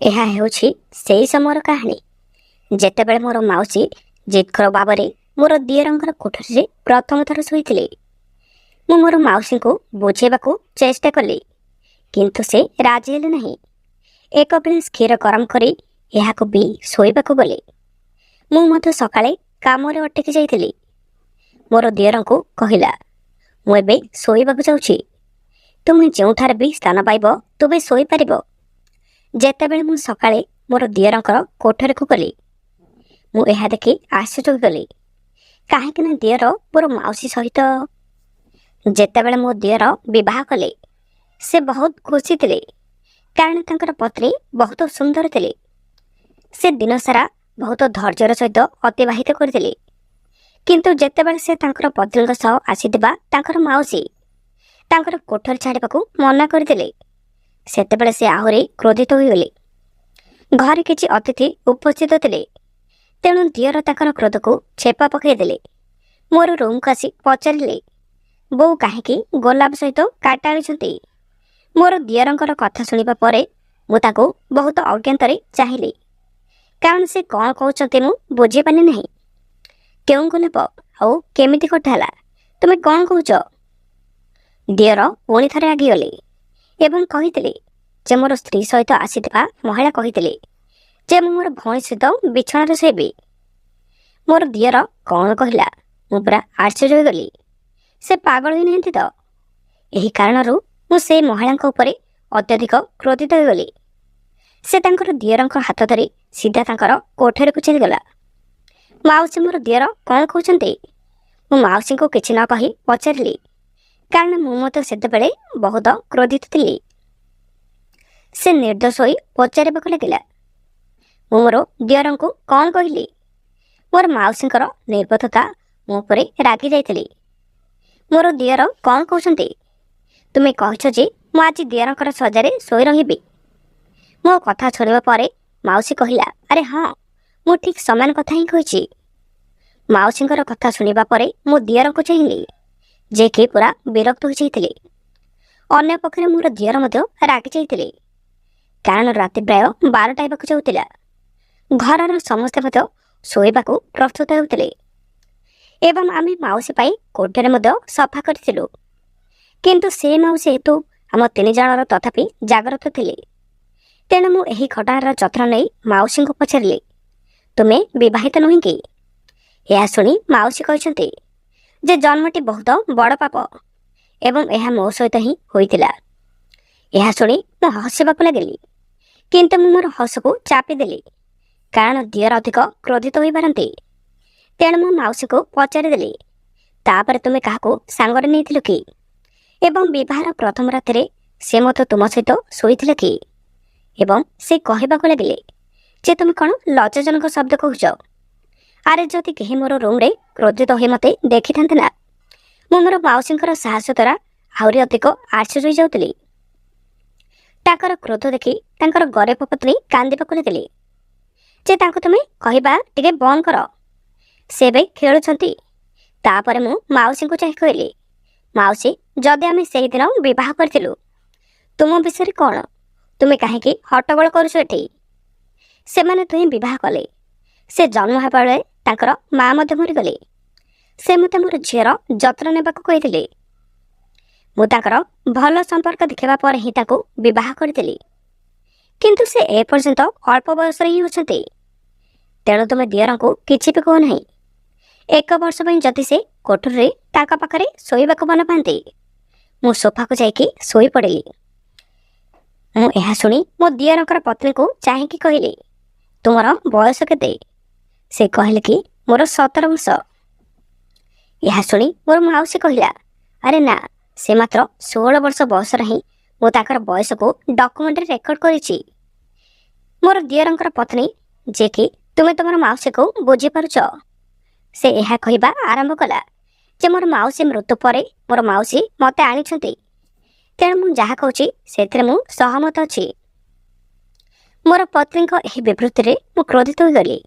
ଏହା ହେଉଛି ସେହି ସମୟର କାହାଣୀ ଯେତେବେଳେ ମୋର ମାଉସୀ ଜିଦଖୋର ଭାବରେ ମୋର ଦିଅରଙ୍କର କୋଠରୀରେ ପ୍ରଥମ ଥର ଶୋଇଥିଲେ। ମୁଁ ମୋର ମାଉସୀଙ୍କୁ ବୁଝାଇବାକୁ ଚେଷ୍ଟା କଲି, କିନ୍ତୁ ସେ ରାଜି ହେଲେ ନାହିଁ। ଏକ ଗ୍ଲାସ୍ କ୍ଷୀର ଗରମ କରି ଏହାକୁ ବି ଶୋଇବାକୁ ଗଲେ। ମୁଁ ମଧ୍ୟ ସକାଳେ କାମରେ ଅଟକି ଯାଇଥିଲି। ମୋର ଦିଅରଙ୍କୁ କହିଲା, ମୁଁ ଏବେ ଶୋଇବାକୁ ଯାଉଛି। ତୁମେ ଯେଉଁଠାରେ ବି ସ୍ଥାନ ପାଇବ ତୁମେ ଶୋଇପାରିବ। ଯେତେବେଳେ ମୁଁ ସକାଳେ ମୋର ଦିଅରଙ୍କର କୋଠରୀକୁ ଗଲି, ମୁଁ ଏହା ଦେଖି ଆଶ୍ଚର୍ଯ୍ୟ ହୋଇଗଲି, କାହିଁକି ନା ଦିଅର ମୋର ମାଉସୀ ସହିତ। ଯେତେବେଳେ ମୋ ଦିଅର ବିବାହ କଲେ, ସେ ବହୁତ ଖୁସି ଥିଲେ, କାରଣ ତାଙ୍କର ପତ୍ନୀ ବହୁତ ସୁନ୍ଦର ଥିଲେ। ସେ ଦିନସାରା ବହୁତ ଧୈର୍ଯ୍ୟର ସହିତ ଅତିବାହିତ କରିଥିଲେ। କିନ୍ତୁ ଯେତେବେଳେ ସେ ତାଙ୍କର ପତ୍ନୀଙ୍କ ସହ ଆସିଥିବା ତାଙ୍କର ମାଉସୀ ତାଙ୍କର କୋଠରୀ ଛାଡ଼ିବାକୁ ମନା କରିଥିଲେ, ସେତେବେଳେ ସେ ଆହୁରି କ୍ରୋଧିତ ହୋଇଗଲେ। ଘରେ କିଛି ଅତିଥି ଉପସ୍ଥିତ ଥିଲେ, ତେଣୁ ଦିଅର ତାଙ୍କର କ୍ରୋଧକୁ ଛେପା ପକାଇଦେଲେ। ମୋର ରୁମ୍କୁ ଆସି ପଚାରିଲେ, ବୋଉ କାହିଁକି ଗୋଲାପ ସହିତ କାଟା ଆଣିଛନ୍ତି? ମୋର ଦିଅରଙ୍କର କଥା ଶୁଣିବା ପରେ ମୁଁ ତାଙ୍କୁ ବହୁତ ଅଜ୍ଞାତରେ ଚାହିଁଲି, କାରଣ ସେ କ'ଣ କହୁଛନ୍ତି ମୁଁ ବୁଝିପାରିଲି ନାହିଁ। କେଉଁ ଗୋଲାପ ଆଉ କେମିତି କଟା ହେଲା, ତୁମେ କ'ଣ କହୁଛ? ଦିଅର ପୁଣି ଥରେ ରାଗିଗଲେ ଏବଂ କହିଥିଲେ ଯେ ମୋର ସ୍ତ୍ରୀ ସହିତ ଆସିଥିବା ମହିଳା କହିଥିଲେ ଯେ ମୁଁ ମୋର ଭଉଣୀ ସହିତ ବିଛଣାରେ ଶୋଇବି। ମୋର ଦିଅର କ'ଣ କହିଲା, ମୁଁ ପୁରା ଆଶ୍ଚର୍ଯ୍ୟ ହୋଇଗଲି। ସେ ପାଗଳ ହୋଇନାହାନ୍ତି ତ? ଏହି କାରଣରୁ ମୁଁ ସେ ମହିଳାଙ୍କ ଉପରେ ଅତ୍ୟଧିକ କ୍ରୋଧିତ ହୋଇଗଲି। ସେ ତାଙ୍କର ଦିଅରଙ୍କ ହାତ ଧରି ସିଧା ତାଙ୍କର କୋଠରୀକୁ ଚାଲିଗଲା। ମାଉସୀ ମୋର ଦିଅର କ'ଣ କହୁଛନ୍ତି? ମୁଁ ମାଉସୀଙ୍କୁ କିଛି ନ କହି ପଚାରିଲି, କାରଣ ମୁଁ ମଧ୍ୟ ସେତେବେଳେ ବହୁତ କ୍ରୋଧିତ ଥିଲି। ସେ ନିର୍ଦ୍ଦୋଷ ହୋଇ ପଚାରିବାକୁ ଲାଗିଲା, ମୁଁ ମୋର ଦିଅରଙ୍କୁ କ'ଣ କହିଲି? ମୋର ମାଉସୀଙ୍କର ନିର୍ବୋଧତା ମୋ ଉପରେ ରାଗି ଯାଇଥିଲି। ମୋର ଦିଅର କ'ଣ କହୁଛନ୍ତି? ତୁମେ କହିଛ ଯେ ମୁଁ ଆଜି ଦିଅରଙ୍କର ସଜାରେ ଶୋଇ ରହିବି। ମୋ କଥା ଶୁଣିବା ପରେ ମାଉସୀ କହିଲା, ଆରେ ହଁ, ମୁଁ ଠିକ୍ ସମାନ କଥା ହିଁ କହିଛି। ମାଉସୀଙ୍କର କଥା ଶୁଣିବା ପରେ ମୁଁ ଦିଅରଙ୍କୁ ଚାହିଁଲି, ଯେ କି ପୁରା ବିରକ୍ତ ହୋଇଯାଇଥିଲେ। ଅନ୍ୟପକ୍ଷରେ ମୋର ଦିଅର ମଧ୍ୟ ରାଗି ଯାଇଥିଲେ, କାରଣ ରାତି ପ୍ରାୟ 12ଟା ହେବାକୁ ଯାଉଥିଲା। ଘରର ସମସ୍ତେ ମଧ୍ୟ ଶୋଇବାକୁ ପ୍ରସ୍ତୁତ ହେଉଥିଲେ ଏବଂ ଆମେ ମାଉସୀ ପାଇଁ କୋଠରୀ ମଧ୍ୟ ସଫା କରିଥିଲୁ। କିନ୍ତୁ ସେ ମାଉସୀ ହେତୁ ଆମ 3 ଜଣର ତଥାପି ଜାଗ୍ରତ ଥିଲେ। ତେଣୁ ମୁଁ ଏହି ଘଟଣାର ଯତ୍ନ ନେଇ ମାଉସୀଙ୍କୁ ପଚାରିଲି, ତୁମେ ବିବାହିତ ନୁହେଁ କି? ଏହା ଶୁଣି ମାଉସୀ କହିଛନ୍ତି ଯେ ଜନ୍ମଟି ବହୁତ ବଡ଼ ପାପ ଏବଂ ଏହା ମୋ ସହିତ ହିଁ ହୋଇଥିଲା। ଏହା ଶୁଣି ମୁଁ ହସିବାକୁ ଲାଗିଲି, କିନ୍ତୁ ମୁଁ ମୋର ହସକୁ ଚାପିଦେଲି, କାରଣ ଦିଅର ଅଧିକ କ୍ରୋଧିତ ହୋଇପାରନ୍ତି। ତେଣୁ ମୁଁ ମାଉସୀକୁ ପଚାରିଦେଲି, ତାପରେ ତୁମେ କାହାକୁ ସାଙ୍ଗରେ ନେଇଥିଲ କି? ଏବଂ ବିବାହର ପ୍ରଥମ ରାତିରେ ସେ ମଧ୍ୟ ତୁମ ସହିତ ଶୋଇଥିଲେ କି? ଏବଂ ସେ କହିବାକୁ ଲାଗିଲେ ଯେ ତୁମେ କ'ଣ ଲଜ୍ଜାଜନକ ଶବ୍ଦ କହୁଛ। ଆରେ ଯଦି କେହି ମୋର ରୁମ୍ରେ କ୍ରୋଧିତ ହୋଇ ମୋତେ ଦେଖିଥାନ୍ତେ ନା, ମୁଁ ମୋର ମାଉସୀଙ୍କର ସାହସ ଦ୍ୱାରା ଆହୁରି ଅଧିକ ଆଶ୍ଚର୍ଯ୍ୟ ହୋଇଯାଉଥିଲି। ତାଙ୍କର କ୍ରୋଧ ଦେଖି ତାଙ୍କର ଗରିବ ପତ୍ନୀ କାନ୍ଦିବାକୁ ଲାଗିଲେ ଯେ ତାଙ୍କୁ ତୁମେ କହିବା ଟିକେ ବନ୍ଦ କର, ସେ ଏବେ ଖେଳୁଛନ୍ତି। ତାପରେ ମୁଁ ମାଉସୀଙ୍କୁ ଚାହିଁ କହିଲି, ମାଉସୀ, ଯଦି ଆମେ ସେହିଦିନ ବିବାହ କରିଥିଲୁ, ତୁମ ବିଷୟରେ କ'ଣ? ତୁମେ କାହିଁକି ହଟ୍ଟଗୋଳ କରୁଛ ଏଠି? ସେମାନେ ଦୁହେଁ ବିବାହ କଲେ। ସେ ଜନ୍ମ ହେବା ବେଳେ ତାଙ୍କର ମା ମଧ୍ୟ ମରିଗଲେ। ସେ ମୋତେ ମୋର ଝିଅର ଯତ୍ନ ନେବାକୁ କହିଥିଲେ। ମୁଁ ତାଙ୍କର ଭଲ ସମ୍ପର୍କ ଦେଖିବା ପରେ ହିଁ ତାକୁ ବିବାହ କରିଥିଲି। କିନ୍ତୁ ସେ ଏପର୍ଯ୍ୟନ୍ତ ଅଳ୍ପ ବୟସରେ ହିଁ ଅଛନ୍ତି। ତେଣୁ ତୁମେ ଦିଅରଙ୍କୁ କିଛି ବି କୁହ ନାହିଁ। 1 ବର୍ଷ ପାଇଁ ଯଦି ସେ କୋଠରୀରେ ତାଙ୍କ ପାଖରେ ଶୋଇବାକୁ ଭଲ ପାଆନ୍ତି, ମୁଁ ସୋଫାକୁ ଯାଇକି ଶୋଇପଡ଼ିଲି। ମୁଁ ଏହା ଶୁଣି ମୋ ଦିଅରଙ୍କର ପତ୍ନୀକୁ ଚାହିଁକି କହିଲି, ତୁମର ବୟସ କେତେ? ସେ କହିଲେ କି ମୋର 17 ବର୍ଷ। ଏହା ଶୁଣି ମୋର ମାଉସୀ କହିଲା, ଆରେ ନା, ସେ ମାତ୍ର 16 ବର୍ଷ ବୟସରେ ହିଁ ମୁଁ ତାଙ୍କର ବୟସକୁ ଡକୁମେଣ୍ଟରେ ରେକର୍ଡ କରିଛି। ମୋର ଦିଅରଙ୍କର ପତ୍ନୀ, ଯେ କି ତୁମେ ତୁମର ମାଉସୀକୁ ବୁଝିପାରୁଛ, ସେ ଏହା କହିବା ଆରମ୍ଭ କଲା ଯେ ମୋର ମାଉସୀ ମୃତ୍ୟୁ ପରେ ମୋର ମାଉସୀ ମୋତେ ଆଣିଛନ୍ତି। ତେଣୁ ମୁଁ ଯାହା କହୁଛି ସେଥିରେ ମୁଁ ସହମତ ଅଛି। ମୋର ପତ୍ନୀଙ୍କ ଏହି ବିବୃତ୍ତିରେ ମୁଁ କ୍ରୋଧିତ ହୋଇଗଲି।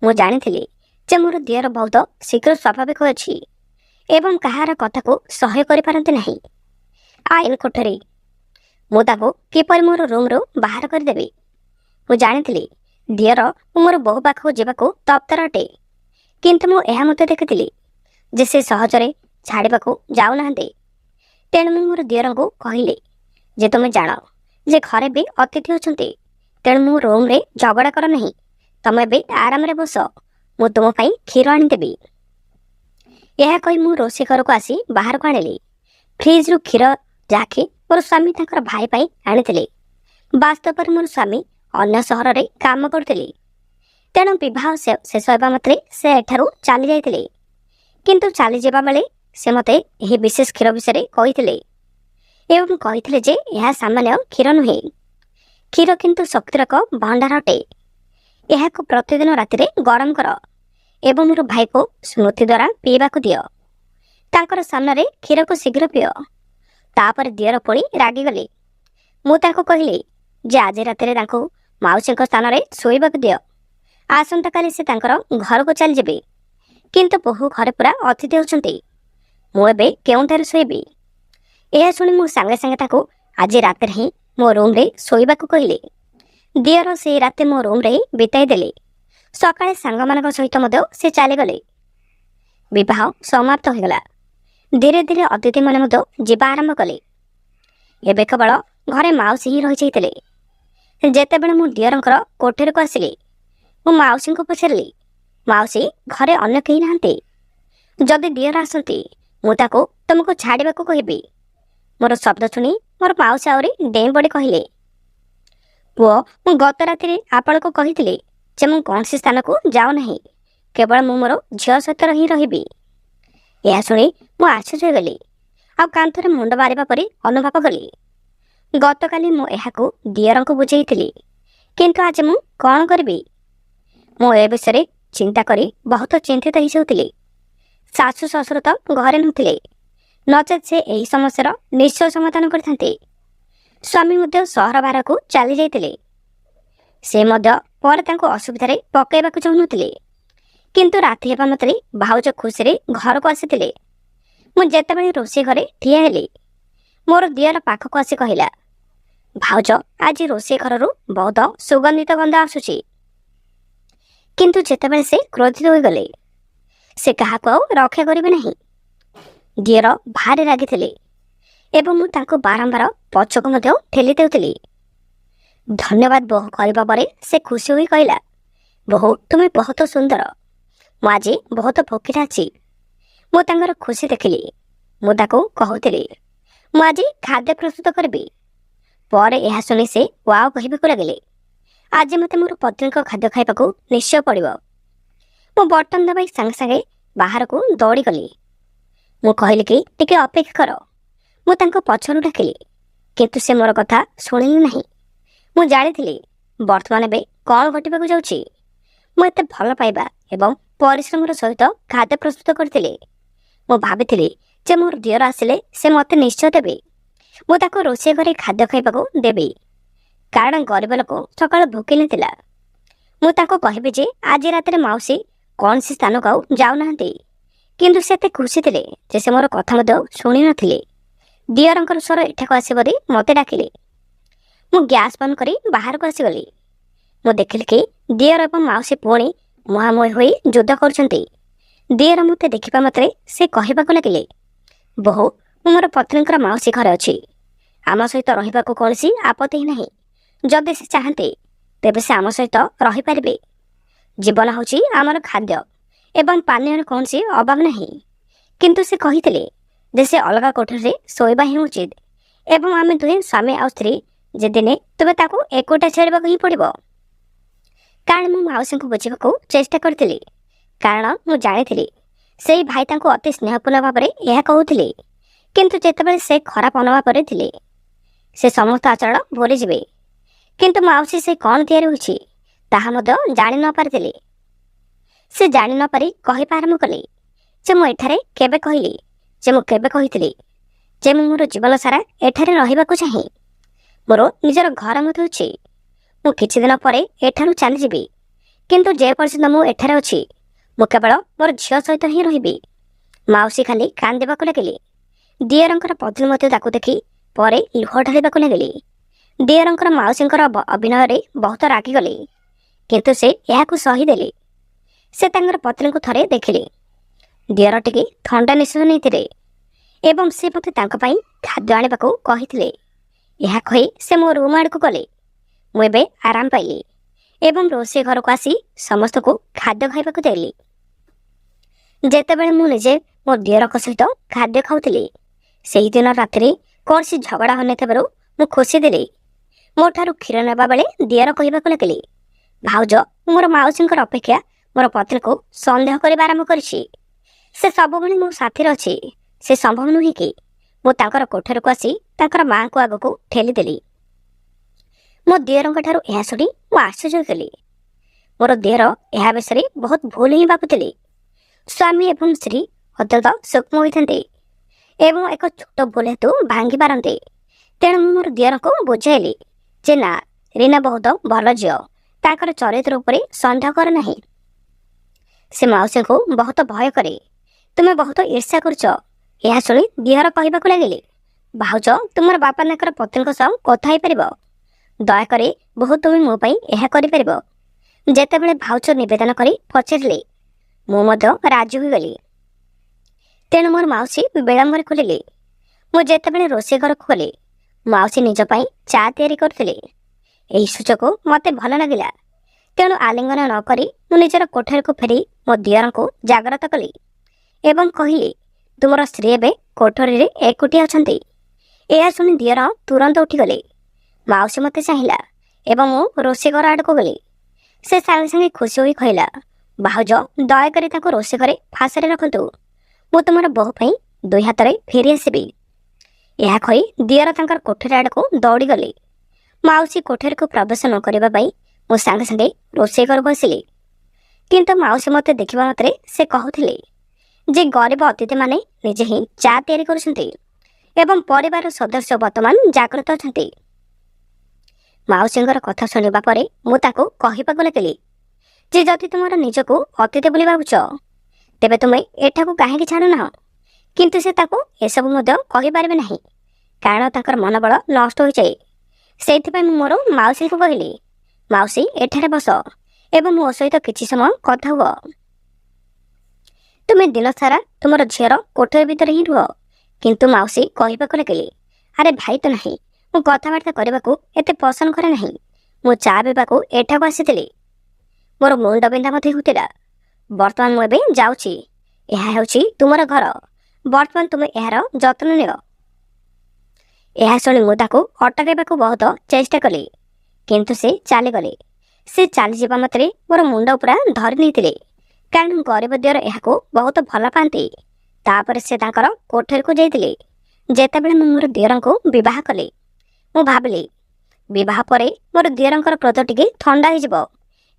ମୁଁ ଜାଣିଥିଲି ଯେ ମୋର ଦିଅର ବହୁତ ଶୀଘ୍ର ସ୍ୱାଭାବିକ ଅଛି ଏବଂ କାହାର କଥାକୁ ସହ୍ୟ କରିପାରନ୍ତି ନାହିଁ। ଆଇନ କୋଠରୀ, ମୁଁ ତାକୁ କିପରି ମୋର ରୁମ୍ରୁ ବାହାର କରିଦେବି? ମୁଁ ଜାଣିଥିଲି ଦିଅର ମୁଁ ମୋର ବୋହୂ ପାଖକୁ ଯିବାକୁ ତପ୍ତର ଅଟେ, କିନ୍ତୁ ମୁଁ ଏହା ମଧ୍ୟ ଦେଖିଥିଲି ଯେ ସେ ସହଜରେ ଛାଡ଼ିବାକୁ ଯାଉନାହାନ୍ତି। ତେଣୁ ମୁଁ ମୋର ଦିଅରଙ୍କୁ କହିଲି ଯେ ତୁମେ ଜାଣ ଯେ ଘରେ ବି ଅତିଥି ଅଛନ୍ତି, ତେଣୁ ମୁଁ ରୁମ୍ରେ ଝଗଡ଼ା କର ନାହିଁ। ତମେ ଏବେ ଆରାମରେ ବସ, ମୁଁ ତୁମ ପାଇଁ କ୍ଷୀର ଆଣିଦେବି। ଏହା କହି ମୁଁ ରୋଷେଇ ଘରକୁ ଆସି ବାହାରକୁ ଆଣିଲି ଫ୍ରିଜ୍ରୁ କ୍ଷୀର, ଯାହାକି ମୋର ସ୍ୱାମୀ ତାଙ୍କର ଭାଇ ପାଇଁ ଆଣିଥିଲେ। ବାସ୍ତବରେ ମୋର ସ୍ୱାମୀ ଅନ୍ୟ ସହରରେ କାମ କରୁଥିଲେ, ତେଣୁ ବିବାହ ଶେଷ ହେବା ମାତ୍ରେ ସେ ଏଠାରୁ ଚାଲି ଯାଇଥିଲେ। କିନ୍ତୁ ଚାଲିଯିବା ବେଳେ ସେ ମୋତେ ଏହି ବିଶେଷ କ୍ଷୀର ବିଷୟରେ କହିଥିଲେ ଏବଂ କହିଥିଲେ ଯେ ଏହା ସାମାନ୍ୟ କ୍ଷୀର ନୁହେଁ, କ୍ଷୀର କିନ୍ତୁ ଶକ୍ତିର ଏକ ଭଣ୍ଡାର ଅଟେ। ଏହାକୁ ପ୍ରତିଦିନ ରାତିରେ ଗରମ କର ଏବଂ ମୋର ଭାଇକୁ ସ୍ମୃତି ଦ୍ୱାରା ପିଇବାକୁ ଦିଅ। ତାଙ୍କର ସାମ୍ନାରେ କ୍ଷୀରକୁ ଶୀଘ୍ର ପିଅ। ତାପରେ ଦିଅର ପୁଣି ରାଗିଗଲେ। ମୁଁ ତାଙ୍କୁ କହିଲି ଯେ ଆଜି ରାତିରେ ତାଙ୍କୁ ମାଉସୀଙ୍କ ସ୍ଥାନରେ ଶୋଇବାକୁ ଦିଅ। ଆସନ୍ତାକାଲି ସେ ତାଙ୍କର ଘରକୁ ଚାଲିଯିବେ। କିନ୍ତୁ ବୋହୂ ଘରେ ପୁରା ଅତିଥି ହେଉଛନ୍ତି, ମୁଁ ଏବେ କେଉଁଠାରେ ଶୋଇବି? ଏହା ଶୁଣି ମୁଁ ସାଙ୍ଗେ ସାଙ୍ଗେ ତାକୁ ଆଜି ରାତିରେ ହିଁ ମୋ ରୁମ୍ରେ ଶୋଇବାକୁ କହିଲି। ଦିଅର ସେହି ରାତି ମୋ ରୁମ୍ରେ ହିଁ ବିତାଇ ଦେଲେ। ସକାଳେ ସାଙ୍ଗମାନଙ୍କ ସହିତ ମଧ୍ୟ ସେ ଚାଲିଗଲେ। ବିବାହ ସମାପ୍ତ ହୋଇଗଲା। ଧୀରେ ଧୀରେ ଅତିଥିମାନେ ମଧ୍ୟ ଯିବା ଆରମ୍ଭ କଲେ। ଏବେ କେବଳ ଘରେ ମାଉସୀ ହିଁ ରହିଯାଇଥିଲେ। ଯେତେବେଳେ ମୁଁ ଦିଅରଙ୍କର କୋଠରୀକୁ ଆସିଲି, ମୁଁ ମାଉସୀଙ୍କୁ ପଚାରିଲି, ମାଉସୀ, ଘରେ ଅନ୍ୟ କେହି ନାହାନ୍ତି? ଯଦି ଦିଅର ଆସନ୍ତି, ମୁଁ ତାକୁ ତୁମକୁ ଛାଡ଼ିବାକୁ କହିବି। ମୋର ଶବ୍ଦ ଶୁଣି ମୋର ମାଉସୀ ଆହୁରି ଡେଇଁ ପଡ଼ି କହିଲେ, ପୁଅ, ମୁଁ ଗତ ରାତିରେ ଆପଣଙ୍କୁ କହିଥିଲି ଯେ ମୁଁ କୌଣସି ସ୍ଥାନକୁ ଯାଉନାହିଁ, କେବଳ ମୁଁ ମୋର ଝିଅ ସହିତ ହିଁ ରହିବି। ଏହା ଶୁଣି ମୁଁ ଆଶ୍ଚର୍ଯ୍ୟ ହୋଇଗଲି ଆଉ କାନ୍ଥରେ ମୁଣ୍ଡ ମାରିବା ପରି ଅନୁଭବ କଲି। ଗତକାଲି ମୁଁ ଏହାକୁ ଦିଅରଙ୍କୁ ବୁଝେଇଥିଲି, କିନ୍ତୁ ଆଜି ମୁଁ କ'ଣ କରିବି? ମୁଁ ଏ ବିଷୟରେ ଚିନ୍ତା କରି ବହୁତ ଚିନ୍ତିତ ହୋଇଯାଉଥିଲି। ଶାଶୁ ଶ୍ୱଶୁର ତ ଘରେ ନଥିଲେ, ନଚେତ୍ ସେ ଏହି ସମସ୍ୟାର ନିଶ୍ଚୟ ସମାଧାନ କରିଥାନ୍ତେ। ସ୍ୱାମୀ ମଧ୍ୟ ସହର ବାହାରକୁ ଚାଲି ଯାଇଥିଲେ। ସେ ମଧ୍ୟ ପରେ ତାଙ୍କୁ ଅସୁବିଧାରେ ପକାଇବାକୁ ଚାହୁଁନଥିଲେ। କିନ୍ତୁ ରାତି ହେବା ମାତ୍ରେ ଭାଉଜ ଖୁସିରେ ଘରକୁ ଆସିଥିଲେ। ମୁଁ ଯେତେବେଳେ ରୋଷେଇ ଘରେ ଠିଆ ହେଲି, ମୋର ଦିଅର ପାଖକୁ ଆସି କହିଲା, ଭାଉଜ, ଆଜି ରୋଷେଇ ଘରରୁ ବହୁତ ସୁଗନ୍ଧିତ ଗନ୍ଧ ଆସୁଛି। କିନ୍ତୁ ଯେତେବେଳେ ସେ କ୍ରୋଧିତ ହୋଇଗଲେ, ସେ କାହାକୁ ଆଉ ରକ୍ଷା କରିବେ ନାହିଁ। ଦିଅର ଭାରି ରାଗିଥିଲେ ଏବଂ ମୁଁ ତାଙ୍କୁ ବାରମ୍ବାର ପଛକୁ ମଧ୍ୟ ଠେଲି ଦେଉଥିଲି। ଧନ୍ୟବାଦ ବୋହୂ କରିବା ପରେ ସେ ଖୁସି ହୋଇ କହିଲା, ବୋହୂ, ତୁମେ ବହୁତ ସୁନ୍ଦର। ମୁଁ ଆଜି ବହୁତ ଭୋକିଲା ଅଛି। ମୁଁ ତାଙ୍କର ଖୁସି ଦେଖିଲି। ମୁଁ ତାକୁ କହୁଥିଲି, ମୁଁ ଆଜି ଖାଦ୍ୟ ପ୍ରସ୍ତୁତ କରିବି। ପରେ ଏହା ଶୁଣି ସେ ୱାଓ କହିବାକୁ ଲାଗିଲେ। ଆଜି ମୋତେ ମୋର ପତ୍ନୀଙ୍କ ଖାଦ୍ୟ ଖାଇବାକୁ ନିଶ୍ଚୟ ପଡ଼ିବ। ମୁଁ ବଟନ ଦବାଇ ସାଙ୍ଗେ ସାଙ୍ଗେ ବାହାରକୁ ଦୌଡ଼ିଗଲି। ମୁଁ କହିଲି କି ଟିକେ ଅପେକ୍ଷା କର। ମୁଁ ତାଙ୍କୁ ପଛରୁ ଡାକିଲି, କିନ୍ତୁ ସେ ମୋର କଥା ଶୁଣିଲେ ନାହିଁ। ମୁଁ ଜାଣିଥିଲି ବର୍ତ୍ତମାନ ଏବେ କ'ଣ ଘଟିବାକୁ ଯାଉଛି। ମୁଁ ଏତେ ଭଲ ପାଇବା ଏବଂ ପରିଶ୍ରମର ସହିତ ଖାଦ୍ୟ ପ୍ରସ୍ତୁତ କରିଥିଲି। ମୁଁ ଭାବିଥିଲି ଯେ ମୋର ଦିଅର ଆସିଲେ ସେ ମୋତେ ନିଶ୍ଚୟ ଦେବେ। ମୁଁ ତାକୁ ରୋଷେଇ ଘରେ ଖାଦ୍ୟ ଖାଇବାକୁ ଦେବି, କାରଣ ଗରିବ ଲୋକ ସକାଳୁ ଭୋକିଲା ଥିଲା। ମୁଁ ତାଙ୍କୁ କହିବି ଯେ ଆଜି ରାତିରେ ମାଉସୀ କୌଣସି ସ୍ଥାନକୁ ଆଉ ଯାଉନାହାନ୍ତି। କିନ୍ତୁ ସେ ଏତେ ଖୁସି ଥିଲେ ଯେ ସେ ମୋର କଥା ମଧ୍ୟ ଶୁଣିନଥିଲେ। ଦିଅରଙ୍କର ସ୍ୱର ଏଠାକୁ ଆସିବ ଦେଇ ମୋତେ ଡାକିଲେ। ମୁଁ ଗ୍ୟାସ୍ ବନ୍ଦ କରି ବାହାରକୁ ଆସିଗଲି। ମୁଁ ଦେଖିଲି କି ଦିଅର ଏବଂ ମାଉସୀ ପୁଣି ମୁହାଁମୁହିଁ ହୋଇ ଯୁଦ୍ଧ କରୁଛନ୍ତି। ଦିଅର ମୋତେ ଦେଖିବା ମାତ୍ରେ ସେ କହିବାକୁ ଲାଗିଲେ, ବୋହୂ, ମୁଁ ମୋର ପତ୍ନୀଙ୍କର ମାଉସୀ ଘରେ ଅଛି। ଆମ ସହିତ ରହିବାକୁ କୌଣସି ଆପତ୍ତି ହିଁ ନାହିଁ। ଯଦି ସେ ଚାହାନ୍ତି, ତେବେ ସେ ଆମ ସହିତ ରହିପାରିବେ। ଜୀବନ ହେଉଛି ଆମର ଖାଦ୍ୟ ଏବଂ ପାନୀୟର କୌଣସି ଅଭାବ ନାହିଁ। କିନ୍ତୁ ସେ କହିଥିଲେ ଯେ ସେ ଅଲଗା କୋଠରୀରେ ଶୋଇବା ହିଁ ଉଚିତ ଏବଂ ଆମେ ଦୁହେଁ ସ୍ୱାମୀ ଆଉ ସ୍ତ୍ରୀ ଯେ ଦିନେ ତୁମେ ତାକୁ ଏକୁଟିଆ ଛାଡ଼ିବାକୁ ହିଁ ପଡ଼ିବ। କାରଣ ମୁଁ ମାଉସୀଙ୍କୁ ବୁଝିବାକୁ ଚେଷ୍ଟା କରିଥିଲି, କାରଣ ମୁଁ ଜାଣିଥିଲି ସେଇ ଭାଇ ତାଙ୍କୁ ଅତି ସ୍ନେହପୂର୍ଣ୍ଣ ଭାବରେ ଏହା କହୁଥିଲେ। କିନ୍ତୁ ଯେତେବେଳେ ସେ ଖରାପ ମନୋଭାବରେ ଥିଲେ, ସେ ସମସ୍ତ ଆଚରଣ ଭୁଲିଯିବେ। କିନ୍ତୁ ମାଉସୀ ସେ କ'ଣ ତିଆରି ହୋଇଛି ତାହା ମଧ୍ୟ ଜାଣି ନ ପାରିଥିଲେ। ସେ ଜାଣି ନ ପାରି କହିବା ଆରମ୍ଭ କଲେ ଯେ ମୁଁ ଏଠାରେ କେବେ କହିଲି ଯେ ମୁଁ କେବେ କହିଥିଲି ଯେ ମୁଁ ମୋର ଜୀବନ ସାରା ଏଠାରେ ରହିବାକୁ ଚାହେଁ। ମୋର ନିଜର ଘର ମଧ୍ୟ ଅଛି। ମୁଁ କିଛି ଦିନ ପରେ ଏଠାରୁ ଚାଲିଯିବି, କିନ୍ତୁ ଯେପର୍ଯ୍ୟନ୍ତ ମୁଁ ଏଠାରେ ଅଛି, ମୁଁ କେବଳ ମୋର ଝିଅ ସହିତ ହିଁ ରହିବି। ମାଉସୀ ଖାଲି କାନ୍ଦିବାକୁ ଲାଗିଲେ। ଦିଅରଙ୍କର ପତ୍ନୀ ମଧ୍ୟ ତାକୁ ଦେଖି ପରେ ଲୁହ ଢାଳିବାକୁ ଲାଗିଲେ। ଦିଅରଙ୍କର ମାଉସୀଙ୍କର ଅଭିନୟରେ ବହୁତ ରାଗିଗଲେ, କିନ୍ତୁ ସେ ଏହାକୁ ସହିଦେଲେ। ସେ ତାଙ୍କର ପତ୍ନୀଙ୍କୁ ଥରେ ଦେଖିଲେ। ଦିଅର ଟିକେ ଥଣ୍ଡା ନିଶ୍ୱାସ ନେଇଥିଲେ ଏବଂ ସେ ମୋତେ ତାଙ୍କ ପାଇଁ ଖାଦ୍ୟ ଆଣିବାକୁ କହିଥିଲେ। ଏହା କହି ସେ ମୋ ରୁମ୍ ଆଡ଼କୁ ଗଲେ। ମୁଁ ଏବେ ଆରାମ ପାଇଲି ଏବଂ ରୋଷେଇ ଘରକୁ ଆସି ସମସ୍ତଙ୍କୁ ଖାଦ୍ୟ ଖାଇବାକୁ ଦେଲି। ଯେତେବେଳେ ମୁଁ ନିଜେ ମୋ ଦିଅରଙ୍କ ସହିତ ଖାଦ୍ୟ ଖାଉଥିଲି, ସେହିଦିନ ରାତିରେ କୌଣସି ଝଗଡ଼ା ହୋଇନଥିବାରୁ ମୁଁ ଖୁସି ଥିଲି। ମୋ ଠାରୁ କ୍ଷୀର ନେବା ବେଳେ ଦିଅର କହିବାକୁ ଲାଗିଲେ, ଭାଉଜ ମୋର ମାଉସୀଙ୍କର ଅପେକ୍ଷା ମୋର ପତ୍ନୀକୁ ସନ୍ଦେହ କରିବା ଆରମ୍ଭ କରିଛି। ସେ ସବୁବେଳେ ମୋ ସାଥିରେ ଅଛି। ସେ ସମ୍ଭବ ନୁହେଁ କି? ମୁଁ ତାଙ୍କର କୋଠରୀକୁ ଆସି ତାଙ୍କର ମାଆଙ୍କୁ ଆଗକୁ ଠେଲିଦେଲି। ମୋ ଦିଅରଙ୍କ ଠାରୁ ଏହା ଶୁଣି ମୁଁ ଆଶ୍ଚର୍ଯ୍ୟ ହେଲି। ମୋର ଦିଅର ଏହା ବିଷୟରେ ବହୁତ ଭୁଲ ହିଁ ଭାବୁଥିଲେ। ସ୍ୱାମୀ ଏବଂ ସ୍ତ୍ରୀ ଅତ୍ୟନ୍ତ ସୂକ୍ଷ୍ମ ହୋଇଥାନ୍ତି ଏବଂ ଏକ ଛୋଟ ଭୁଲ ହେତୁ ଭାଙ୍ଗି ପାରନ୍ତି। ତେଣୁ ମୁଁ ମୋର ଦିଅରଙ୍କୁ ବୁଝାଇଲି ଯେ ନା, ରୀନା ବହୁତ ଭଲ ଝିଅ, ତାଙ୍କର ଚରିତ୍ର ଉପରେ ସନ୍ଦେହ କର ନାହିଁ। ସେ ମାଉସୀଙ୍କୁ ବହୁତ ଭୟ କରେ। ତୁମେ ବହୁତ ଈର୍ଷା କରୁଛ। ଏହା ଶୁଣି ଦିଅର କହିବାକୁ ଲାଗିଲେ, ଭାଉଜ ତୁମର ବାପା ତାଙ୍କର ପତ୍ନୀଙ୍କ ସହ କଥା ହେଇପାରିବ। ଦୟାକରି ବୋହୂ ତୁମେ ମୋ ପାଇଁ ଏହା କରିପାରିବ। ଯେତେବେଳେ ଭାଉଜ ନିବେଦନ କରି ପଚାରିଲେ, ମୁଁ ମଧ୍ୟ ରାଜି ହୋଇଗଲି। ତେଣୁ ମୋର ମାଉସୀ ବିଳମ୍ବରେ ଖୋଲିଲେ। ମୁଁ ଯେତେବେଳେ ରୋଷେଇ ଘରକୁ ଗଲି, ମାଉସୀ ନିଜ ପାଇଁ ଚା ତିଆରି କରୁଥିଲେ। ଏହି ସୁଯୋଗ ମୋତେ ଭଲ ଲାଗିଲା। ତେଣୁ ଆଲିଙ୍ଗନ ନ କରି ମୁଁ ନିଜର କୋଠରୀକୁ ଫେରି ମୋ ଦିଅରଙ୍କୁ ଜାଗ୍ରତ କଲି ଏବଂ କହିଲି, ତୁମର ସ୍ତ୍ରୀ ଏବେ କୋଠରୀରେ ଏକୁଟିଆ ଅଛନ୍ତି। ଏହା ଶୁଣି ଦିଅର ତୁରନ୍ତ ଉଠିଗଲେ। ମାଉସୀ ମୋତେ ଚାହିଁଲା ଏବଂ ମୁଁ ରୋଷେଇ ଘର ଆଡ଼କୁ ଗଲି। ସେ ସାଙ୍ଗେ ସାଙ୍ଗେ ଖୁସି ହୋଇ କହିଲା, ଭାଉଜ ଦୟାକରି ତାଙ୍କୁ ରୋଷେଇ ଘରେ ଫାଶରେ ରଖନ୍ତୁ। ମୁଁ ତୁମର ବୋହୂ ପାଇଁ ଦୁଇ ହାତରେ ଫେରି ଆସିବି। ଏହା କହି ଦିଅର ତାଙ୍କର କୋଠରୀ ଆଡ଼କୁ ଦୌଡ଼ିଗଲେ। ମାଉସୀ କୋଠରୀକୁ ପ୍ରବେଶ ନ କରିବା ପାଇଁ ମୁଁ ସାଙ୍ଗେ ସାଙ୍ଗେ ରୋଷେଇ ଘରକୁ ଆସିଲି। କିନ୍ତୁ ମାଉସୀ ମୋତେ ଦେଖିବା ମାତ୍ରେ ସେ କହୁଥିଲେ ଯେ ଗରିବ ଅତିଥିମାନେ ନିଜେ ହିଁ ଚା ତିଆରି କରୁଛନ୍ତି ଏବଂ ପରିବାରର ସଦସ୍ୟ ବର୍ତ୍ତମାନ ଜାଗ୍ରତ ଅଛନ୍ତି। ମାଉସୀଙ୍କର କଥା ଶୁଣିବା ପରେ ମୁଁ ତାକୁ କହିବାକୁ ଲାଗିଲି ଯେ ଯଦି ତୁମର ନିଜକୁ ଅତିଥି ବୋଲି ଭାବୁଛ, ତେବେ ତୁମେ ଏଠାକୁ କାହିଁକି ଛାଡ଼ୁନାହ? କିନ୍ତୁ ସେ ତାକୁ ଏସବୁ ମଧ୍ୟ କହିପାରିବେ ନାହିଁ, କାରଣ ତାଙ୍କର ମନୋବଳ ନଷ୍ଟ ହୋଇଯାଏ। ସେଇଥିପାଇଁ ମୁଁ ମୋର ମାଉସୀଙ୍କୁ କହିଲି, ମାଉସୀ ଏଠାରେ ବସ ଏବଂ ମୋ ସହିତ କିଛି ସମୟ କଥା ହୁଅ। ତୁମେ ଦିନ ସାରା ତୁମର ଝିଅର କୋଠରୀ ଭିତରେ ହିଁ ରୁହ। କିନ୍ତୁ ମାଉସୀ କହିବାକୁ ଲାଗିଲେ, ଆରେ ଭାଇ ତ ନାହିଁ, ମୁଁ କଥାବାର୍ତ୍ତା କରିବାକୁ ଏତେ ପସନ୍ଦ କରେ ନାହିଁ। ମୁଁ ଚା ପିଇବାକୁ ଏଠାକୁ ଆସିଥିଲି। ମୋର ମୁଣ୍ଡ ବିନ୍ଧା ମଧ୍ୟ ହେଉଥିଲା। ବର୍ତ୍ତମାନ ମୁଁ ଏବେ ଯାଉଛି। ଏହା ହେଉଛି ତୁମର ଘର। ବର୍ତ୍ତମାନ ତୁମେ ଏହାର ଯତ୍ନ ନିଅ। ଏହା ଶୁଣି ମୁଁ ତାକୁ ଅଟକାଇବାକୁ ବହୁତ ଚେଷ୍ଟା କଲି, କିନ୍ତୁ ସେ ଚାଲିଗଲେ। ସେ ଚାଲିଯିବା ମାତ୍ରେ ମୋର ମୁଣ୍ଡ ପୁରା ଧରି ନେଇଥିଲେ, କାରଣ ଗରିବ ଦିଅର ଏହାକୁ ବହୁତ ଭଲ ପାଆନ୍ତି। ତାପରେ ସେ ତାଙ୍କର କୋଠରୀକୁ ଯାଇଥିଲେ। ଯେତେବେଳେ ମୁଁ ମୋର ଦିଅରଙ୍କୁ ବିବାହ କଲି, ମୁଁ ଭାବିଲି ବିବାହ ପରେ ମୋର ଦିଅରଙ୍କର କ୍ରୋଧ ଟିକେ ଥଣ୍ଡା ହୋଇଯିବ।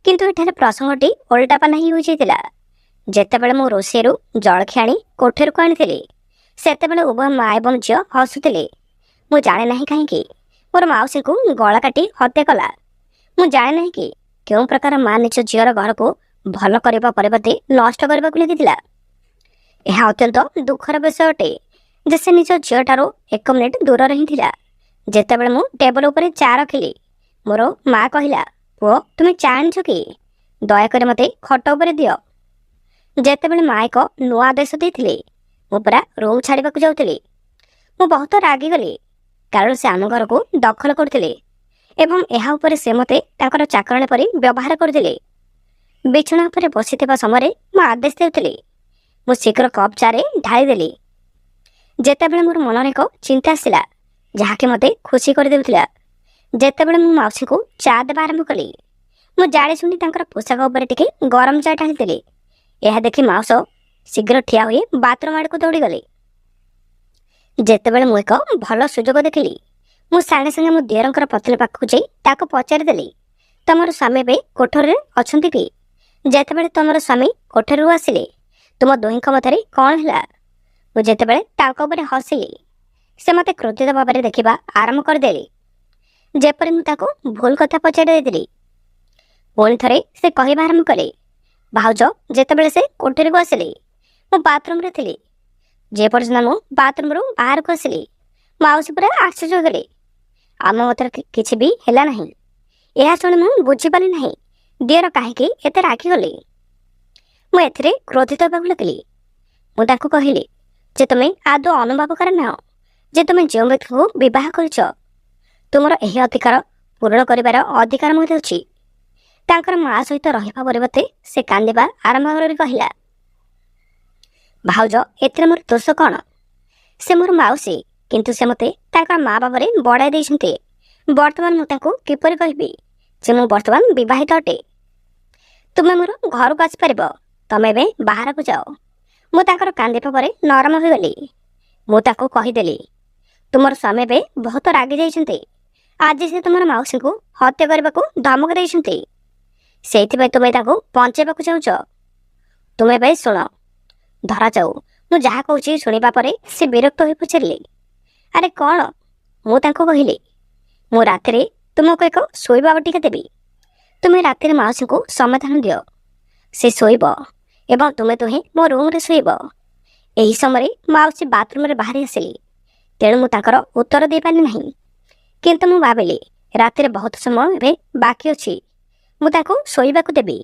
କିନ୍ତୁ ଏଠାରେ ପ୍ରସଙ୍ଗଟି ଓଲଟାପାଲା ହିଁ ହୋଇଯାଇଥିଲା। ଯେତେବେଳେ ମୁଁ ରୋଷେଇରୁ ଜଳଖିଆ ଆଣି କୋଠରୀକୁ ଆଣିଥିଲି, ସେତେବେଳେ ଉଭୟ ମା ଏବଂ ଝିଅ ହସୁଥିଲେ। ମୁଁ ଜାଣେ ନାହିଁ କାହିଁକି ମୋର ମାଉସୀଙ୍କୁ ଗଳା କାଟି ହତ୍ୟା କଲା। ମୁଁ ଜାଣେ ନାହିଁ କି କେଉଁ ପ୍ରକାର ମା ନିଜ ଝିଅର ଘରକୁ ଭଲ କରିବା ପରିବର୍ତ୍ତେ ନଷ୍ଟ କରିବାକୁ ଲାଗିଥିଲା। ଏହା ଅତ୍ୟନ୍ତ ଦୁଃଖର ବିଷୟ ଅଟେ ଯେ ସେ ନିଜ ଝିଅଠାରୁ 1 ମିନିଟ୍ ଦୂରରେ ହିଁ ଥିଲା। ଯେତେବେଳେ ମୁଁ ଟେବୁଲ ଉପରେ ଚା ରଖିଲି, ମୋର ମା କହିଲା, ପୁଅ ତୁମେ ଚା ଆଣିଛ କି? ଦୟାକରି ମୋତେ ଖଟ ଉପରେ ଦିଅ। ଯେତେବେଳେ ମା ଏକ ନୂଆ ଆଦେଶ ଦେଇଥିଲେ, ମୁଁ ପୁରା ରୁମ୍ ଛାଡ଼ିବାକୁ ଯାଉଥିଲି। ମୁଁ ବହୁତ ରାଗିଗଲି, କାରଣ ସେ ଆମ ଘରକୁ ଦଖଲ କରୁଥିଲେ ଏବଂ ଏହା ଉପରେ ସେ ମୋତେ ତାଙ୍କର ଚାକରାଣୀ ପରି ବ୍ୟବହାର କରୁଥିଲେ। ବିଛଣା ଉପରେ ବସିଥିବା ସମୟରେ ମୁଁ ଆଦେଶ ଦେଉଥିଲି। ମୁଁ ଶୀଘ୍ର କପ୍ ଚାରେ ଢାଳିଦେଲି। ଯେତେବେଳେ ମୋର ମନରେ ଏକ ଚିନ୍ତା ଆସିଲା, ଯାହାକି ମୋତେ ଖୁସି କରିଦେଉଥିଲା। ଯେତେବେଳେ ମୁଁ ମାଉସୀଙ୍କୁ ଚା ଦେବା ଆରମ୍ଭ କଲି, ମୁଁ ଜାଣି ଶୁଣି ତାଙ୍କର ପୋଷାକ ଉପରେ ଟିକେ ଗରମ ଚା ଢାଳିଦେଲି। ଏହା ଦେଖି ମାଉସ ଶୀଘ୍ର ଠିଆ ହୋଇ ବାଥରୁମ୍ ଆଡ଼କୁ ଦୌଡ଼ିଗଲେ। ଯେତେବେଳେ ମୁଁ ଏକ ଭଲ ସୁଯୋଗ ଦେଖିଲି, ମୁଁ ସାଙ୍ଗେ ସାଙ୍ଗେ ମୋ ଦିଅରଙ୍କର ପତ୍ନୀ ପାଖକୁ ଯାଇ ତାକୁ ପଚାରିଦେଲି, ତମର ସ୍ୱାମୀ ଏବେ କୋଠରୀରେ ଅଛନ୍ତି କି? ଯେତେବେଳେ ତମର ସ୍ୱାମୀ କୋଠରୀରୁ ଆସିଲେ, ତୁମ ଦୁହିଁଙ୍କ ମଧ୍ୟରେ କ'ଣ ହେଲା? ମୁଁ ଯେତେବେଳେ ତାଙ୍କ ଉପରେ ହସିଲି, ସେ ମୋତେ କ୍ରୋଧିତ ଭାବରେ ଦେଖିବା ଆରମ୍ଭ କରିଦେଲେ, ଯେପରି ମୁଁ ତାକୁ ଭୁଲ କଥା ପଚାରି ଦେଇଥିଲି। ପୁଣି ଥରେ ସେ କହିବା ଆରମ୍ଭ କଲେ, ଭାଉଜ ଯେତେବେଳେ ସେ କୋଠରୀକୁ ଆସିଲେ, ମୁଁ ବାଥରୁମ୍ରେ ଥିଲି। ଯେପର୍ଯ୍ୟନ୍ତ ମୁଁ ବାଥରୁମ୍ରୁ ବାହାରକୁ ଆସିଲି, ମାଉସୀ ପୁରା ଆଶ୍ଚର୍ଯ୍ୟ ହୋଇଗଲେ। ଆମ ମତରେ କିଛି ବି ହେଲା ନାହିଁ। ଏହା ଶୁଣି ମୁଁ ବୁଝିପାରିଲି ନାହିଁ ଦିଅର କାହିଁକି ଏତେ ରାଗିଗଲେ। ମୁଁ ଏଥିରେ କ୍ରୋଧିତ ହେବାକୁ ଲାଗିଲି। ମୁଁ ତାଙ୍କୁ କହିଲି ଯେ ତୁମେ ଆଦୌ ଅନୁଭବ କରିନାହ ଯେ ତୁମେ ଯେଉଁ ବ୍ୟକ୍ତିକୁ ବିବାହ କରିଛ ତୁମର ଏହି ଅଧିକାର ପୂରଣ କରିବାର ଅଧିକାର ମଧ୍ୟ ଅଛି। ତାଙ୍କର ମା ସହିତ ରହିବା ପରିବର୍ତ୍ତେ ସେ କାନ୍ଦିବା ଆରମ୍ଭ କରି କହିଲା, ଭାଉଜ ଏଥିରେ ମୋର ଦୋଷ କ'ଣ? ସେ ମୋର ମାଉସୀ, କିନ୍ତୁ ସେ ମୋତେ ତାଙ୍କର ମା ବାବାରେ ବଢ଼ାଇ ଦେଇଛନ୍ତି। ବର୍ତ୍ତମାନ ମୁଁ ତାଙ୍କୁ କିପରି କହିବି ଯେ ମୁଁ ବର୍ତ୍ତମାନ ବିବାହିତ ଅଟେ? ତୁମେ ମୋର ଘରକୁ ଆସିପାରିବ, ତମେ ଏବେ ବାହାରକୁ ଯାଅ। ମୁଁ ତାଙ୍କର କାନ୍ଦିବା ପରେ ନରମ ହୋଇଗଲି। ମୁଁ ତାକୁ କହିଦେଲି, ତୁମର ସ୍ୱାମୀ ଏବେ ବହୁତ ରାଗି ଯାଇଛନ୍ତି। ଆଜି ସେ ତୁମର ମାଉସୀଙ୍କୁ ହତ୍ୟା କରିବାକୁ ଧମକ ଦେଇଛନ୍ତି। ସେଇଥିପାଇଁ ତୁମେ ତାଙ୍କୁ ବଞ୍ଚାଇବାକୁ ଚାହୁଁଛ। ତୁମେ ଏବେ ଶୁଣ। ଧରାଯାଉ ମୁଁ ଯାହା କହୁଛି ଶୁଣିବା ପରେ ସେ ବିରକ୍ତ ହୋଇ ପଚାରିଲେ, ଆରେ କ'ଣ? ମୁଁ ତାଙ୍କୁ କହିଲି, ମୁଁ ରାତିରେ ତୁମକୁ ଏକ ଶୋଇବା ବଟିକା ଦେବି। ତୁମେ ରାତିରେ ମାଉସୀଙ୍କୁ ସମାଧାନ ଦିଅ। ସେ ଶୋଇବ ଏବଂ ତୁମେ ଦୁହେଁ ମୋ ରୁମ୍ରେ ଶୋଇବ। ଏହି ସମୟରେ ମାଉସୀ ବାଥରୁମ୍ରେ ବାହାରି ଆସିଲି। ତେଣୁ ମୁଁ ତାଙ୍କର ଉତ୍ତର ଦେଇପାରିଲି ନାହିଁ। କିନ୍ତୁ ମୁଁ ଭାବିଲି ରାତିରେ ବହୁତ ସମୟ ଏବେ ବାକି ଅଛି। ମୁଁ ତାଙ୍କୁ ଶୋଇବାକୁ ଦେବି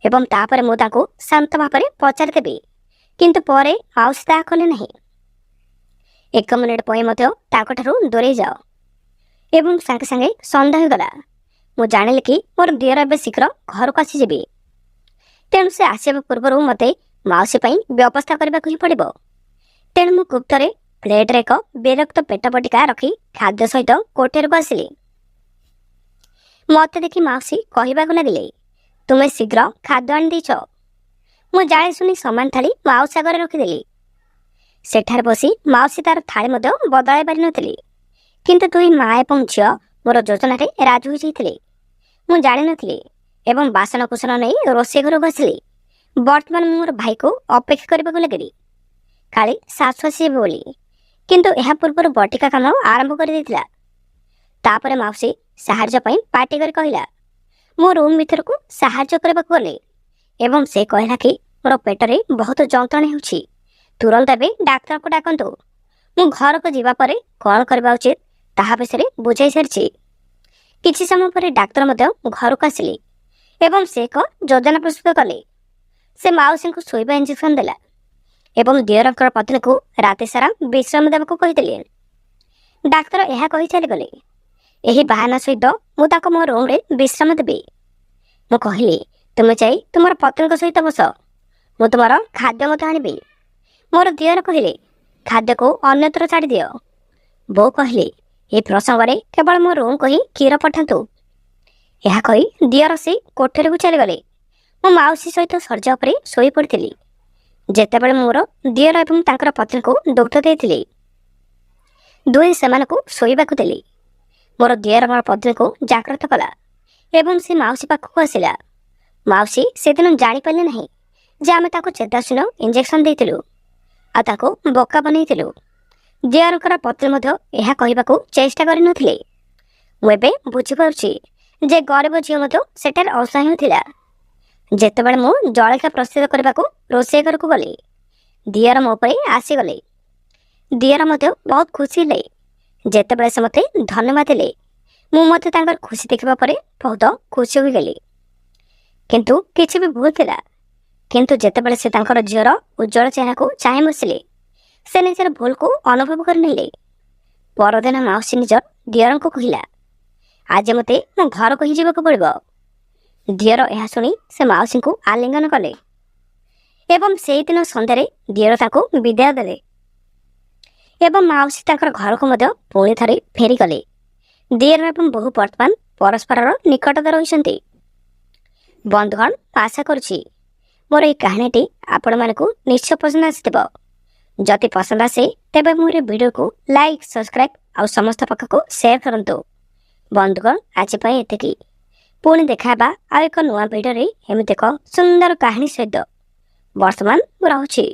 ଏବଂ ତାପରେ ମୁଁ ତାଙ୍କୁ ଶାନ୍ତ ଭାବରେ ପଚାରିଦେବି। କିନ୍ତୁ ପରେ ମାଉସୀ ତାହା କଲେ ନାହିଁ। 1 ମିନିଟ୍ ପରେ ମଧ୍ୟ ତାଙ୍କଠାରୁ ଦୂରେଇ ଯାଅ। ଏବଂ ସାଙ୍ଗେ ସାଙ୍ଗେ ସନ୍ଧ୍ୟା ହୋଇଗଲା। ମୁଁ ଜାଣିଲି କି ମୋର ଦିଅର ଏବେ ଶୀଘ୍ର ଘରକୁ ଆସିଯିବି। ତେଣୁ ସେ ଆସିବା ପୂର୍ବରୁ ମୋତେ ମାଉସୀ ପାଇଁ ବ୍ୟବସ୍ଥା କରିବାକୁ ହିଁ ପଡ଼ିବ। ତେଣୁ ମୁଁ ଗୁପ୍ତରେ ପ୍ଲେଟ୍ରେ ଏକ ବିରକ୍ତ ପେଟ ବଟିକା ରଖି ଖାଦ୍ୟ ସହିତ କୋଠରୀକୁ ଆସିଲି। ମୋତେ ଦେଖି ମାଉସୀ କହିବାକୁ ଲାଗିଲେ, ତୁମେ ଶୀଘ୍ର ଖାଦ୍ୟ ଆଣିଦେଇଛ। ମୁଁ ଜାଣି ଶୁଣି ସମାନ ଥାଳି ମାଉସୀ ଆଗରେ ରଖିଦେଲି। ସେଠାରେ ବସି ମାଉସୀ ତାର ଥାଳି ମଧ୍ୟ ବଦଳାଇ ପାରିନଥିଲି। କିନ୍ତୁ ଦୁଇ ମା ଏବଂ ଝିଅ ମୋର ଯୋଜନାରେ ରାଜି ହୋଇଯାଇଥିଲେ। ମୁଁ ଜାଣିନଥିଲି ଏବଂ ବାସନକୁସନ ନେଇ ରୋଷେଇ ଘରକୁ ଆସିଲି। ବର୍ତ୍ତମାନ ମୁଁ ମୋର ଭାଇକୁ ଅପେକ୍ଷା କରିବାକୁ ଲାଗିଲି କାଳେ ଶାଶୁ ଆସିବେ ବୋଲି। କିନ୍ତୁ ଏହା ପୂର୍ବରୁ ବଟିକା କାମ ଆରମ୍ଭ କରିଦେଇଥିଲା। ତାପରେ ମାଉସୀ ସାହାଯ୍ୟ ପାଇଁ ପାଟି କରି କହିଲା, ମୁଁ ରୁମ୍ ଭିତରକୁ ସାହାଯ୍ୟ କରିବାକୁ ଗଲି ଏବଂ ସେ କହିଲା କି ମୋର ପେଟରେ ବହୁତ ଯନ୍ତ୍ରଣା ହେଉଛି, ତୁରନ୍ତ ଏବେ ଡାକ୍ତରକୁ ଡାକନ୍ତୁ। ମୁଁ ଘରକୁ ଯିବା ପରେ କ'ଣ କରିବା ଉଚିତ ତାହା ବିଷୟରେ ବୁଝାଇ ସାରିଛି। କିଛି ସମୟ ପରେ ଡାକ୍ତର ମଧ୍ୟ ଘରକୁ ଆସିଲେ ଏବଂ ସେ ଏକ ଯୋଜନା ପ୍ରସ୍ତୁତ କଲେ। ସେ ମାଉସୀଙ୍କୁ ଶୋଇବା ଇଞ୍ଜେକ୍ସନ ଦେଲା ଏବଂ ଦିଅରଙ୍କର ପତ୍ନୀକୁ ରାତି ସାରା ବିଶ୍ରାମ ଦେବାକୁ କହିଥିଲେ। ଡାକ୍ତର ଏହା କହି ଚାଲିଗଲେ। ଏହି ବାହାନା ସହିତ ମୁଁ ତାଙ୍କୁ ମୋ ରୁମ୍ରେ ବିଶ୍ରାମ ଦେବି। ମୁଁ କହିଲି, ତୁମେ ଯାଇ ତୁମର ପତ୍ନୀଙ୍କ ସହିତ ବସ, ମୁଁ ତୁମର ଖାଦ୍ୟ ମଧ୍ୟ ଆଣିବି। ମୋର ଦିଅର କହିଲେ, ଖାଦ୍ୟକୁ ଅନ୍ୟତ୍ର ଛାଡ଼ିଦିଅ। ବୋଉ କହିଲେ, ଏ ପ୍ରସଙ୍ଗରେ କେବଳ ମୋ ରୁମ୍କୁ ହିଁ କ୍ଷୀର ପଠାନ୍ତୁ। ଏହା କହି ଦିଅର ସେ କୋଠରୀକୁ ଚାଲିଗଲେ। ମୁଁ ମାଉସୀ ସହିତ ଶଯ୍ୟା ଉପରେ ଶୋଇପଡ଼ିଥିଲି। ଯେତେବେଳେ ମୋର ଦିଅର ଏବଂ ତାଙ୍କର ପତ୍ନୀଙ୍କୁ ଦୁଗ୍ଧ ଦେଇଥିଲି, ଦୁହେଁ ସେମାନଙ୍କୁ ଶୋଇବାକୁ ଦେଲି। ମୋର ଦିଅର ମୋର ପତ୍ନୀକୁ ଜାଗ୍ରତ କଲା ଏବଂ ସେ ମାଉସୀ ପାଖକୁ ଆସିଲା। ମାଉସୀ ସେଦିନ ଜାଣିପାରିଲେ ନାହିଁ ଯେ ଆମେ ତାକୁ ଚେତାଶୀନ ଇଞ୍ଜେକ୍ସନ ଦେଇଥିଲୁ ଆଉ ତାକୁ ବୋକା ବନେଇଥିଲୁ। ଦିଅରଙ୍କର ପତ୍ନୀ ମଧ୍ୟ ଏହା କହିବାକୁ ଚେଷ୍ଟା କରିନଥିଲେ। ମୁଁ ଏବେ ବୁଝିପାରୁଛି ଯେ ଗରିବ ଝିଅ ମଧ୍ୟ ସେଠାରେ ଅସହାୟ ଥିଲା। ଯେତେବେଳେ ମୁଁ ଜଳଖିଆ ପ୍ରସ୍ତୁତ କରିବାକୁ ରୋଷେଇ ଘରକୁ ଗଲି, ଦିଅର ମୋ ଉପରେ ଆସିଗଲେ। ଦିଅର ମଧ୍ୟ ବହୁତ ଖୁସି ହେଲେ। ଯେତେବେଳେ ସେ ମୋତେ ଧନ୍ୟବାଦ ଦେଲେ, ମୁଁ ମଧ୍ୟ ତାଙ୍କର ଖୁସି ଦେଖିବା ପରେ ବହୁତ ଖୁସି ହୋଇଗଲି। କିନ୍ତୁ କିଛି ବି ଭୁଲ ଥିଲା। କିନ୍ତୁ ଯେତେବେଳେ ସେ ତାଙ୍କର ଝିଅର ଉଜ୍ଜଳ ଚେହେରାକୁ ଚାହିଁ ବସିଲେ, ସେ ନିଜର ଭୁଲକୁ ଅନୁଭବ କରିନେଲେ। ପରଦିନ ମାଉସୀ ନିଜ ଦିଅରଙ୍କୁ କହିଲା, ଆଜି ମୋତେ ମୋ ଘରକୁ ହିଁ ଯିବାକୁ ପଡ଼ିବ। ଦିଅର ଏହା ଶୁଣି ସେ ମାଉସୀଙ୍କୁ ଆଲିଙ୍ଗନ କଲେ ଏବଂ ସେଇଦିନ ସନ୍ଧ୍ୟାରେ ଦିଅର ତାଙ୍କୁ ବିଦାୟ ଦେଲେ ଏବଂ ମାଉସୀ ତାଙ୍କର ଘରକୁ ମଧ୍ୟ ପୁଣି ଥରେ ଫେରିଗଲେ। ଦିଅର ଏବଂ ବୋହୂ ବର୍ତ୍ତମାନ ପରସ୍ପରର ନିକଟରେ ରହିଛନ୍ତି। ବନ୍ଧୁଗଣ, ଆଶା କରୁଛି ମୋର ଏହି କାହାଣୀଟି ଆପଣମାନଙ୍କୁ ନିଶ୍ଚୟ ପସନ୍ଦ ଆସିଥିବ। ଯଦି ପସନ୍ଦ ଆସେ ତେବେ ମୋର ଏ ଭିଡ଼ିଓକୁ ଲାଇକ୍, ସବସ୍କ୍ରାଇବ୍ ଆଉ ସମସ୍ତ ପାଖକୁ ସେୟାର କରନ୍ତୁ। ବନ୍ଧୁଗଣ, ଆଜି ପାଇଁ ଏତିକି। ପୁଣି ଦେଖା ହେବା ଆଉ ଏକ ନୂଆ ଭିଡ଼ିଓରେ ଏମିତି ଏକ ସୁନ୍ଦର କାହାଣୀ ସହିତ। ବର୍ତ୍ତମାନ ମୁଁ ରହୁଛି।